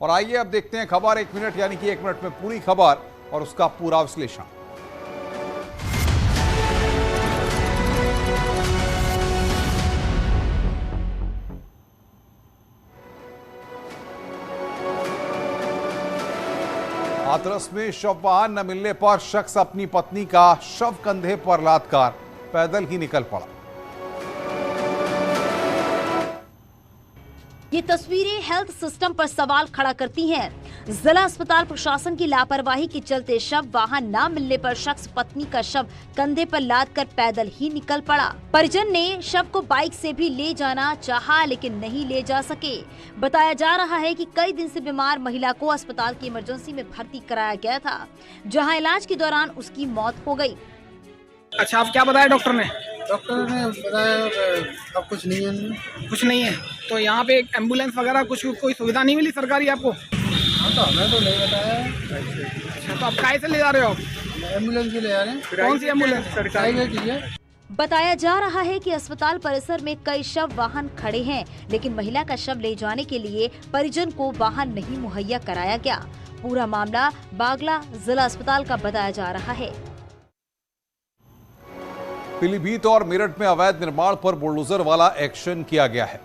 और आइए अब देखते हैं खबर 1 मिनट, यानी कि 1 मिनट में पूरी खबर और उसका पूरा विश्लेषण। हाथरस में शव वाहन न मिलने पर शख्स अपनी पत्नी का शव कंधे पर लादकर पैदल ही निकल पड़ा। ये तस्वीरें हेल्थ सिस्टम पर सवाल खड़ा करती हैं। जिला अस्पताल प्रशासन की लापरवाही के चलते शव वाहन न मिलने पर शख्स पत्नी का शव कंधे पर लादकर पैदल ही निकल पड़ा। परिजन ने शव को बाइक से भी ले जाना चाहा, लेकिन नहीं ले जा सके। बताया जा रहा है कि कई दिन से बीमार महिला को अस्पताल की इमरजेंसी में भर्ती कराया गया था, जहां इलाज के दौरान उसकी मौत हो गई। अच्छा, आप क्या बताया डॉक्टर ने? डॉक्टर ने बताया अब कुछ नहीं है। कुछ नहीं है। तो यहाँ पे एम्बुलेंस वगैरह कुछ कोई सुविधा नहीं मिली सरकारी आपको? हाँ, तो हमें तो नहीं बताया। अच्छा, तो आप काहे से ले जा रहे हो आप? एम्बुलेंस से ले जा रहे हैं। कौन सी एम्बुलेंस? प्राइवेट ही है। बताया जा रहा है कि अस्पताल परिसर में कई शव वाहन खड़े हैं, लेकिन महिला का शव ले जाने के लिए परिजन को वाहन नहीं मुहैया कराया गया। पूरा मामला बागला जिला अस्पताल का बताया जा रहा है। पीलीभीत और मेरठ में अवैध निर्माण पर बुलडोजर वाला एक्शन किया गया है।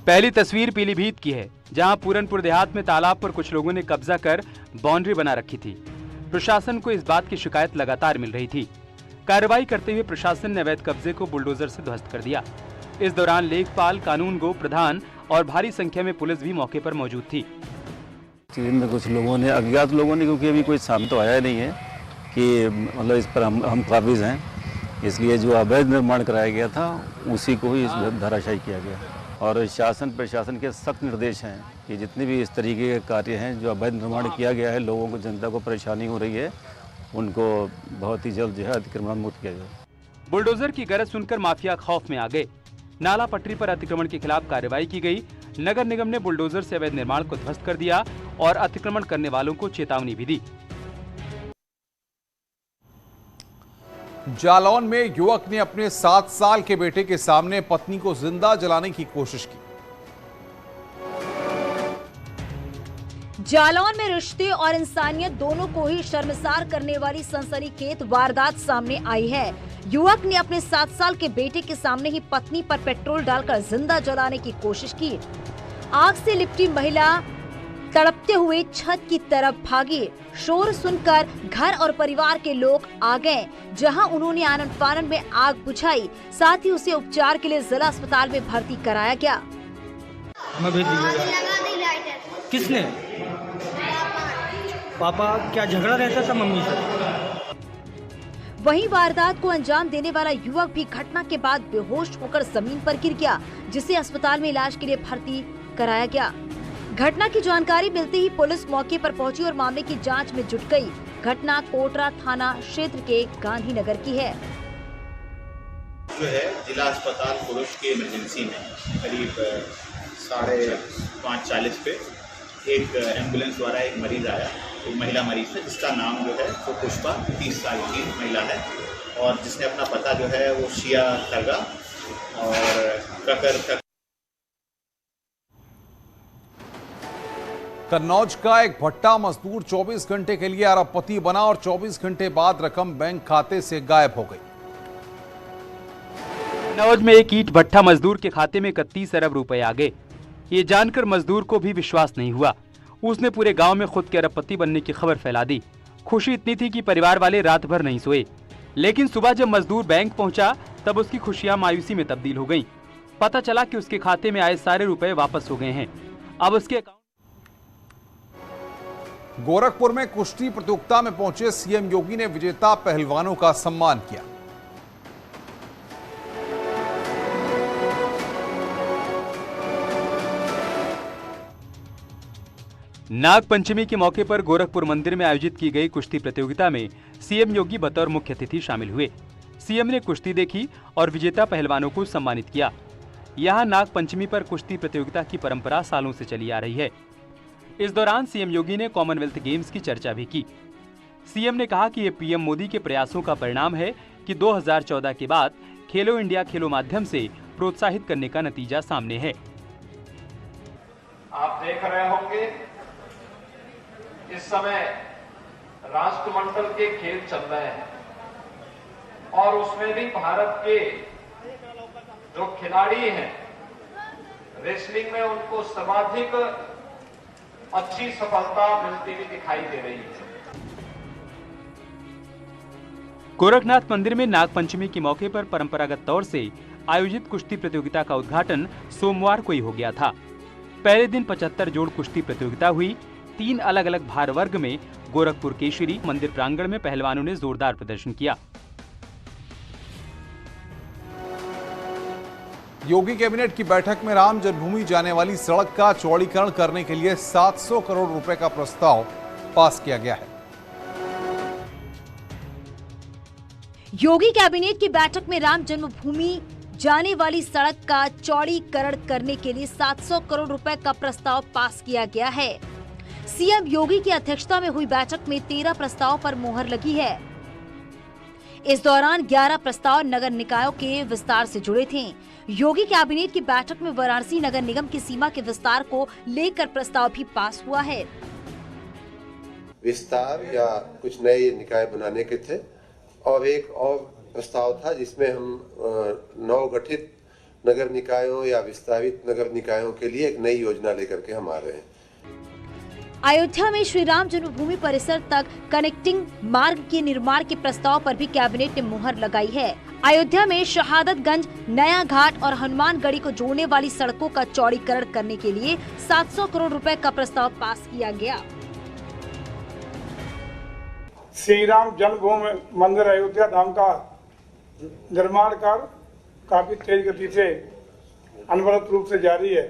पहली तस्वीर पीलीभीत की है, जहां पूरनपुर देहात में तालाब पर कुछ लोगों ने कब्जा कर बाउंड्री बना रखी थी। प्रशासन को इस बात की शिकायत लगातार मिल रही थी। कार्रवाई करते हुए प्रशासन ने अवैध कब्जे को बुलडोजर से ध्वस्त कर दिया। इस दौरान लेखपाल, कानून गो प्रधान और भारी संख्या में पुलिस भी मौके पर मौजूद थी। में कुछ लोगों ने, अज्ञात लोगों ने, क्योंकि अभी कोई सामने तो आया नहीं है कि मतलब इस पर हम काबिज हैं, इसलिए जो अवैध निर्माण कराया गया था उसी को ही धराशायी किया गया। और शासन प्रशासन के सख्त निर्देश हैं कि जितने भी इस तरीके के कार्य हैं जो अवैध निर्माण किया गया है, लोगों को, जनता को परेशानी हो रही है, उनको बहुत ही जल्द जो है अतिक्रमण मुक्त किया जाए। बुलडोजर की गरज सुनकर माफिया खौफ में आ गए। नाला पटरी पर अतिक्रमण के खिलाफ कार्रवाई की गई। नगर निगम ने बुलडोजर से अवैध निर्माण को ध्वस्त कर दिया और अतिक्रमण करने वालों को चेतावनी भी दी। जालौन में युवक ने अपने 7 साल के बेटे के सामने पत्नी को जिंदा जलाने की कोशिश की। जालौन में रिश्ते और इंसानियत दोनों को ही शर्मसार करने वाली सनसनीखेज वारदात सामने आई है। युवक ने अपने 7 साल के बेटे के सामने ही पत्नी पर पेट्रोल डालकर जिंदा जलाने की कोशिश की। आग से लिपटी महिला तड़पते हुए छत की तरफ भागी। शोर सुनकर घर और परिवार के लोग आ गए, जहां उन्होंने आनन फानन में आग बुझाई। साथ ही उसे उपचार के लिए जिला अस्पताल में भर्ती कराया गया। मैं भेज किसने? पापा क्या झगड़ा रहता था मम्मी से? वहीं वारदात को अंजाम देने वाला युवक भी घटना के बाद बेहोश होकर जमीन पर गिर गया, जिसे अस्पताल में इलाज के लिए भर्ती कराया गया। घटना की जानकारी मिलते ही पुलिस मौके पर पहुंची और मामले की जांच में जुट गई। घटना कोटरा थाना क्षेत्र के गांधीनगर की है। जो है जिला अस्पताल पुरुष के इमरजेंसी में करीब 5:40 पे एक एम्बुलेंस द्वारा एक मरीज आया, एक महिला मरीज है जिसका नाम जो है वो पुष्पा 30 साल की महिला है और जिसने अपना पता जो है वो शिया तगा और ककर। कन्नौज का एक भट्टा मजदूर 24 घंटे के लिए अरबपति बना और 24 घंटे बाद रकम बैंक खाते से गायब हो गई। कन्नौज में एक ईंट भट्टा मजदूर के खाते में 31 अरब रुपए आ गए। ये जानकर मजदूर को भी विश्वास नहीं हुआ। उसने पूरे गांव में खुद के अरबपति बनने की खबर फैला दी। खुशी इतनी थी कि परिवार वाले रात भर नहीं सोए। लेकिन सुबह जब मजदूर बैंक पहुंचा तब उसकी खुशियां मायूसी में तब्दील हो गईं। पता चला कि उसके खाते में आए सारे रुपए वापस हो गए हैं। अब उसके गोरखपुर में कुश्ती प्रतियोगिता में पहुंचे सीएम योगी ने विजेता पहलवानों का सम्मान किया। नाग पंचमी के मौके पर गोरखपुर मंदिर में आयोजित की गई कुश्ती प्रतियोगिता में सीएम योगी बतौर मुख्य अतिथि शामिल हुए। सीएम ने कुश्ती देखी और विजेता पहलवानों को सम्मानित किया। यहां नाग पंचमी पर कुश्ती प्रतियोगिता की परंपरा सालों से चली आ रही है। इस दौरान सीएम योगी ने कॉमनवेल्थ गेम्स की चर्चा भी की। सीएम ने कहा कि ये पीएम मोदी के प्रयासों का परिणाम है कि 2014 के बाद खेलो इंडिया खेलों माध्यम से प्रोत्साहित करने का नतीजा सामने है। आप देख रहे होंगे इस समय राष्ट्रमंडल के खेल चल रहे हैं और उसमें भी भारत के जो खिलाड़ी हैं रेसलिंग में उनको सर्वाधिक अच्छी सफलता मिलती हुई दिखाई दे रही है। गोरखनाथ मंदिर में नागपंचमी के मौके पर परंपरागत तौर से आयोजित कुश्ती प्रतियोगिता का उद्घाटन सोमवार को ही हो गया था। पहले दिन 75 जोड़ कुश्ती प्रतियोगिता हुई। 3 अलग अलग भार वर्ग में गोरखपुर केशरी मंदिर प्रांगण में पहलवानों ने जोरदार प्रदर्शन किया। योगी कैबिनेट की बैठक में राम जन्मभूमि जाने वाली सड़क का चौड़ीकरण करने के लिए 700 करोड़ रुपए का प्रस्ताव पास किया गया है। योगी कैबिनेट की बैठक में राम जन्मभूमि जाने वाली सड़क का चौड़ीकरण करने के लिए 700 करोड़ रुपए का प्रस्ताव पास किया गया है। सीएम योगी की अध्यक्षता में हुई बैठक में 13 प्रस्ताव पर मोहर लगी है। इस दौरान 11 प्रस्ताव नगर निकायों के विस्तार से जुड़े थे। योगी कैबिनेट की बैठक में वाराणसी नगर निगम की सीमा के विस्तार को लेकर प्रस्ताव भी पास हुआ है। विस्तार या कुछ नए निकाय बनाने के थे और एक और प्रस्ताव था जिसमें हम नवगठित नगर निकायों या विस्तारित नगर निकायों के लिए एक नई योजना लेकर के हम आ रहे हैं। अयोध्या में श्री राम जन्मभूमि परिसर तक कनेक्टिंग मार्ग के निर्माण के प्रस्ताव पर भी कैबिनेट ने मुहर लगाई है। अयोध्या में शहादतगंज, नया घाट और हनुमानगढ़ी को जोड़ने वाली सड़कों का चौड़ीकरण करने के लिए 700 करोड़ रुपए का प्रस्ताव पास किया गया। श्री राम जन्मभूमि मंदिर अयोध्या धाम का निर्माण कार्य काफी तेज गति से अनवरत रूप से जारी है।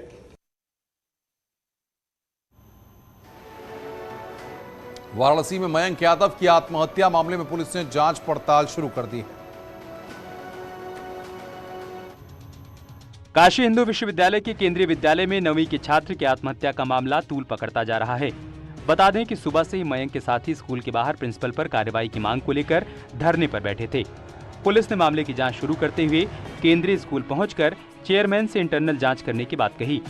वाराणसी में मयंक यादव की आत्महत्या मामले में पुलिस ने जांच पड़ताल शुरू कर दी है। काशी हिंदू विश्वविद्यालय के केंद्रीय विद्यालय में 9वीं के छात्र की आत्महत्या का मामला तूल पकड़ता जा रहा है। बता दें कि सुबह से ही मयंक के साथी स्कूल के बाहर प्रिंसिपल पर कार्रवाई की मांग को लेकर धरने पर बैठे थे। पुलिस ने मामले की जांच शुरू करते हुए केंद्रीय स्कूल पहुंचकर चेयरमैन से इंटरनल जांच करने की बात कही।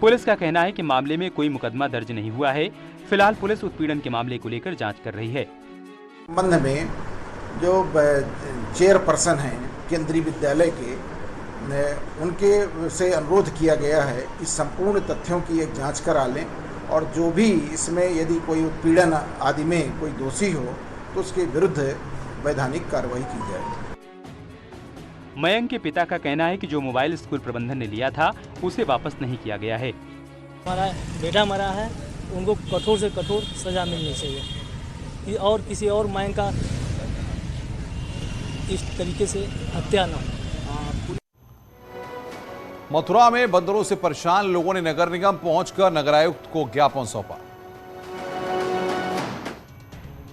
पुलिस का कहना है कि मामले में कोई मुकदमा दर्ज नहीं हुआ है। फिलहाल पुलिस उत्पीड़न के मामले को लेकर जांच कर रही है। संबंध में जो चेयरपर्सन हैं केंद्रीय विद्यालय के, उनके से अनुरोध किया गया है इस संपूर्ण तथ्यों की एक जांच करा लें और जो भी इसमें यदि कोई उत्पीड़न आदि में कोई दोषी हो तो उसके विरुद्ध वैधानिक कार्रवाई की जाए। मयंक के पिता का कहना है कि जो मोबाइल स्कूल प्रबंधन ने लिया था उसे वापस नहीं किया गया है। हमारा बेटा मरा है, उनको कठोर से कठोर सजा मिलनी चाहिए और किसी और मयंक का इस तरीके से हत्या न हो। मथुरा में बंदरों से परेशान लोगों ने नगर निगम पहुंचकर नगर आयुक्त को ज्ञापन सौंपा।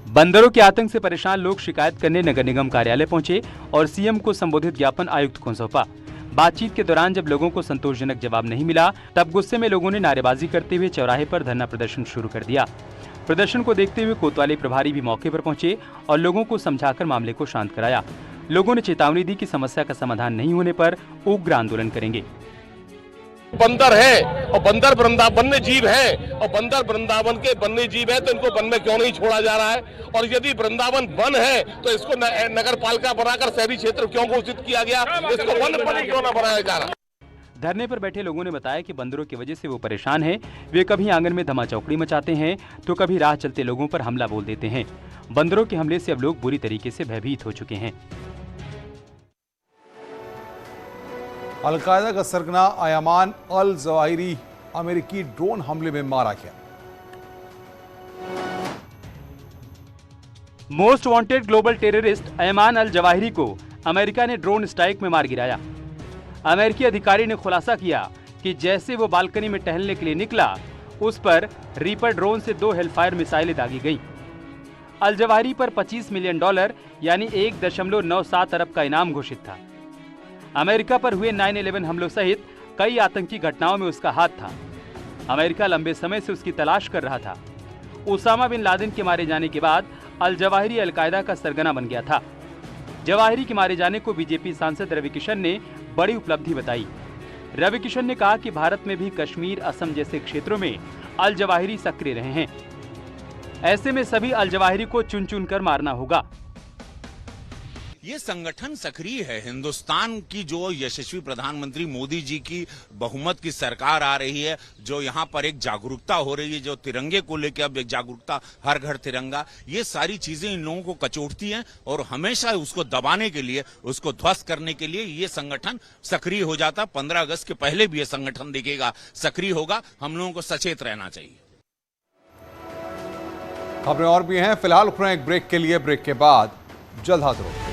बंदरों के आतंक से परेशान लोग शिकायत करने नगर निगम कार्यालय पहुंचे और सीएम को संबोधित ज्ञापन आयुक्त को सौंपा। बातचीत के दौरान जब लोगों को संतोषजनक जवाब नहीं मिला तब गुस्से में लोगों ने नारेबाजी करते हुए चौराहे पर धरना प्रदर्शन शुरू कर दिया। प्रदर्शन को देखते हुए कोतवाली प्रभारी भी मौके पर पहुंचे और लोगों को समझाकर मामले को शांत कराया। लोगों ने चेतावनी दी कि समस्या का समाधान नहीं होने पर उग्र आंदोलन करेंगे। बंदर है और बंदर वन्य जीव है और बंदर वृंदावन के वन्य जीव है तो इनको वन में क्यों नहीं छोड़ा जा रहा है? और यदि वृंदावन वन है तो इसको नगर पालिका बनाकर शहरी क्षेत्र क्यों घोषित किया गया? इसको वन पर क्यों न बनाया जा रहा? धरने पर बैठे लोगों ने बताया कि बंदरों की वजह से वो परेशान हैं। वे कभी आंगन में धमाचौकड़ी मचाते हैं तो कभी राह चलते लोगों पर हमला बोल देते हैं। बंदरों के हमले से अब लोग बुरी तरीके से भयभीत हो चुके हैं। अलकायदा का सरगना अयमान अल जवाहिरी अमेरिकी ड्रोन हमले में मारा गया। Most wanted global terrorist Ayman al Zawahiri को अमेरिका ने ड्रोन स्ट्राइक में मार गिराया। अमेरिकी अधिकारी ने खुलासा किया कि जैसे वो बालकनी में टहलने के लिए निकला उस पर रीपर ड्रोन से 2 हेलफायर मिसाइलें दागी गईं। अल जवाहिरी पर $25 मिलियन यानी 1.97 अरब का इनाम घोषित था। अमेरिका पर हुए 9/11 हमलों सहित कई आतंकी घटनाओं में उसका हाथ था। अमेरिका लंबे समय से उसकी तलाश कर रहा था। उसामा बिन लादेन के मारे जाने के बाद अल जवाहिरी अलकायदा का सरगना बन गया था। जवाहिरी के मारे जाने को बीजेपी सांसद रवि किशन ने बड़ी उपलब्धि बताई। रवि किशन ने कहा कि भारत में भी कश्मीर, असम जैसे क्षेत्रों में अल जवाहिरी सक्रिय रहे हैं। ऐसे में सभी अल जवाहिरी को चुन चुन कर मारना होगा। ये संगठन सक्रिय है। हिंदुस्तान की जो यशस्वी प्रधानमंत्री मोदी जी की बहुमत की सरकार आ रही है, जो यहाँ पर एक जागरूकता हो रही है, जो तिरंगे को लेकर अब एक जागरूकता, हर घर तिरंगा, ये सारी चीजें इन लोगों को कचोटती हैं और हमेशा उसको दबाने के लिए, उसको ध्वस्त करने के लिए ये संगठन सक्रिय हो जाता। 15 अगस्त के पहले भी ये संगठन दिखेगा, सक्रिय होगा। हम लोगों को सचेत रहना चाहिए। खबरें और भी हैं, फिलहाल रुक रहे हैं एक ब्रेक के लिए। ब्रेक के बाद जल्द हाजिर होंगे।